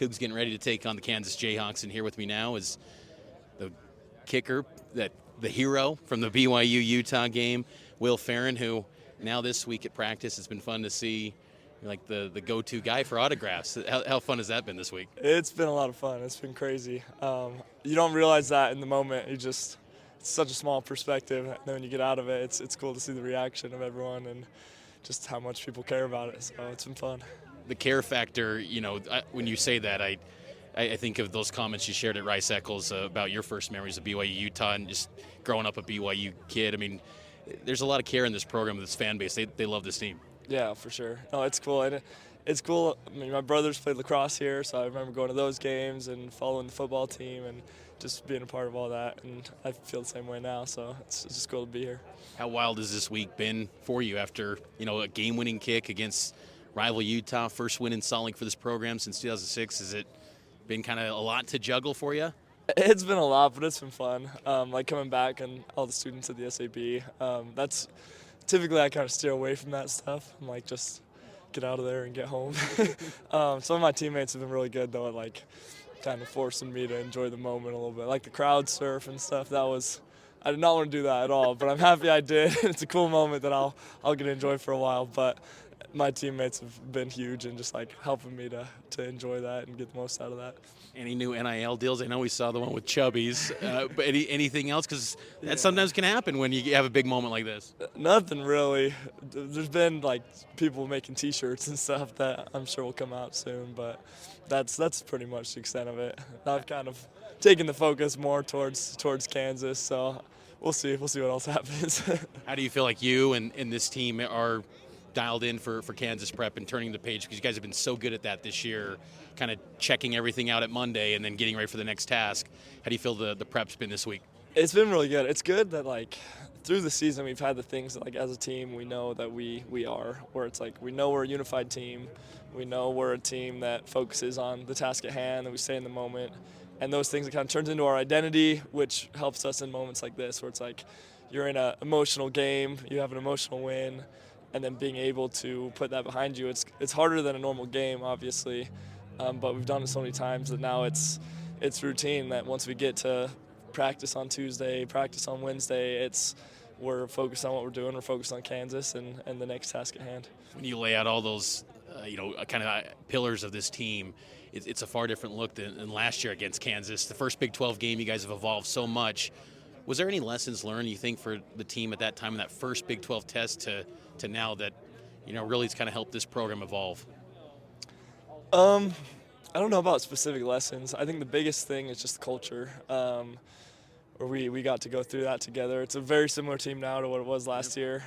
Cougs getting ready to take on the Kansas Jayhawks, and here with me now is the kicker, the hero from the BYU Utah game, Will Ferrin, who now this week at practice it's been fun to see like the go-to guy for autographs. How fun has that been this week? It's been a lot of fun. It's been crazy. You don't realize that in the moment. It's such a small perspective. And then when you get out of it, it's cool to see the reaction of everyone and just how much people care about it. So it's been fun. The care factor, when you say that, I think of those comments you shared at Rice Eccles about your first memories of BYU Utah and just growing up a BYU kid. I mean, there's a lot of care in this program, this fan base. They love this team. Yeah, for sure. No, it's cool. And it's cool. I mean, my brothers played lacrosse here, so I remember going to those games and following the football team and just being a part of all that. And I feel the same way now, so it's just cool to be here. How wild has this week been for you after, a game-winning kick against rival Utah, first win in Salt Lake for this program since 2006? Has it been kind of a lot to juggle for you? It's been a lot, but it's been fun. Like coming back and all the students at the SAB, that's typically I kind of steer away from that stuff. I'm like, just get out of there and get home. Some of my teammates have been really good though at like kind of forcing me to enjoy the moment a little bit. Like the crowd surf and stuff, I did not want to do that at all, but I'm happy I did. It's a cool moment that I'll get to enjoy for a while, but my teammates have been huge and just like helping me to enjoy that and get the most out of that. Any new NIL deals? I know we saw the one with Chubby's, but anything else? Because that sometimes can happen when you have a big moment like this. Nothing really. There's been like people making T-shirts and stuff that I'm sure will come out soon, but that's pretty much the extent of it. I've kind of taken the focus more towards Kansas, so we'll see what else happens. How do you feel like you and this team are dialed in for Kansas prep and turning the page, because you guys have been so good at that this year, kind of checking everything out at Monday and then getting ready for the next task? How do you feel the prep's been this week? It's been really good. It's good that like through the season we've had the things that like as a team we know that we are, where it's like we know we're a unified team, we know we're a team that focuses on the task at hand, that we stay in the moment, and those things it kind of turns into our identity, which helps us in moments like this where it's like you're in an emotional game, you have an emotional win, and then being able to put that behind you, it's harder than a normal game, obviously, but we've done it so many times that now it's routine that once we get to practice on Tuesday, practice on Wednesday, we're focused on what we're doing, we're focused on Kansas and the next task at hand. When you lay out all those, kind of pillars of this team, it's a far different look than last year against Kansas. The first Big 12 game, you guys have evolved so much. Was there any lessons learned, you think, for the team at that time in that first Big 12 test to now that, really it's kind of helped this program evolve? I don't know about specific lessons. I think the biggest thing is just the culture, where we got to go through that together. It's a very similar team now to what it was last year.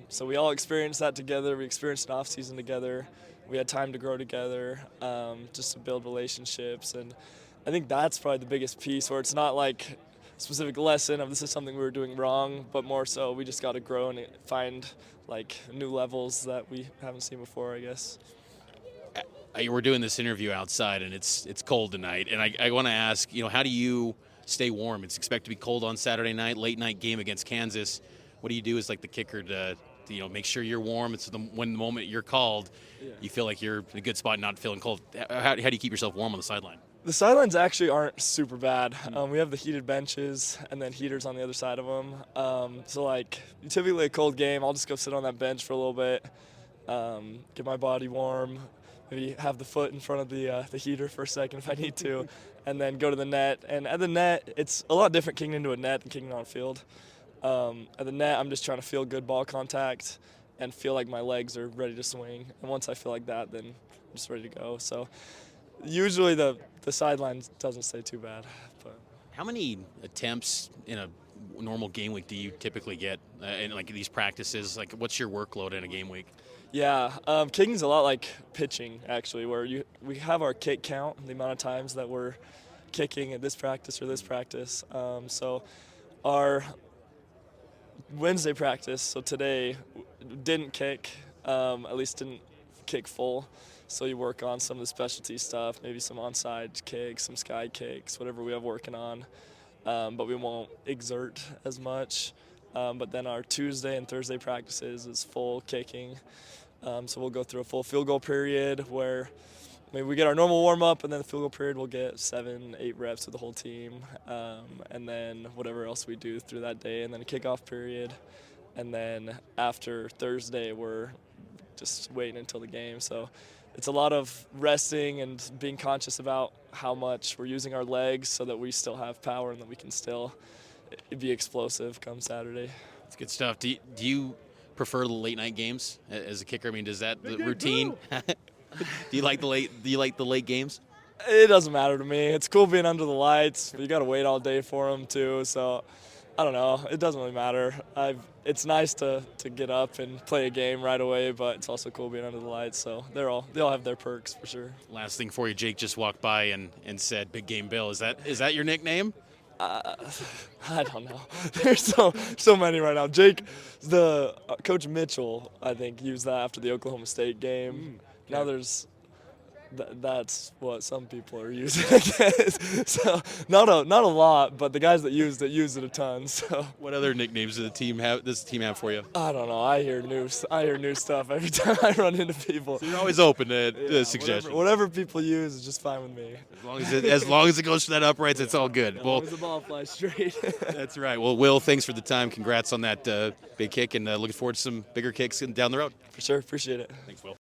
So we all experienced that together. We experienced an off-season together. We had time to grow together, just to build relationships. And I think that's probably the biggest piece, where it's not like specific lesson of this is something we were doing wrong, but more so we just got to grow and find like new levels that we haven't seen before, I guess. We're doing this interview outside and it's cold tonight, and I want to ask, how do you stay warm? It's expected to be cold on Saturday night, late night game against Kansas. What do you do as like the kicker to make sure you're warm? It's when the moment you're called, you feel like you're in a good spot, not feeling cold. How do you keep yourself warm on the sideline? The sidelines actually aren't super bad. We have the heated benches and then heaters on the other side of them. So like typically a cold game, I'll just go sit on that bench for a little bit, get my body warm, maybe have the foot in front of the heater for a second if I need to, and then go to the net. And at the net, it's a lot different kicking into a net than kicking on a field. At the net, I'm just trying to feel good ball contact and feel like my legs are ready to swing. And once I feel like that, then I'm just ready to go. So usually the sideline doesn't stay too bad. But how many attempts in a normal game week do you typically get in like these practices? Like, what's your workload in a game week? Yeah, kicking's a lot like pitching, actually, where we have our kick count, the amount of times that we're kicking at this practice or this practice. So our Wednesday practice, so today, didn't kick, at least didn't kick full. So you work on some of the specialty stuff, maybe some onside kicks, some sky kicks, whatever we have working on. But we won't exert as much. But then our Tuesday and Thursday practices is full kicking. So we'll go through a full field goal period where maybe we get our normal warm up, and then the field goal period we'll get 7, 8 reps with the whole team, and then whatever else we do through that day, and then a kickoff period, and then after Thursday we're just waiting until the game. So it's a lot of resting and being conscious about how much we're using our legs so that we still have power and that we can still be explosive come Saturday. It's good stuff. Do you prefer the late night games as a kicker? I mean, does that the routine? Do you like the late games? It doesn't matter to me. It's cool being under the lights, but you got to wait all day for them too. So I don't know. It doesn't really matter. It's nice to get up and play a game right away, but it's also cool being under the lights. So they all have their perks for sure. Last thing for you, Jake just walked by and said, "Big Game Bill." Is that your nickname? I don't know. There's so many right now. Jake, the Coach Mitchell, I think, used that after the Oklahoma State game. Now there's that's what some people are using, I guess. So not a lot, but the guys that use it a ton. So what other nicknames does the team have for you? I don't know. I hear new stuff every time I run into people. So you're always open to suggestions. Whatever people use is just fine with me. As long as it goes for that uprights, it's all good. As long as the ball flies straight. That's right. Well, Will, thanks for the time. Congrats on that big kick, and looking forward to some bigger kicks down the road. For sure. Appreciate it. Thanks, Will.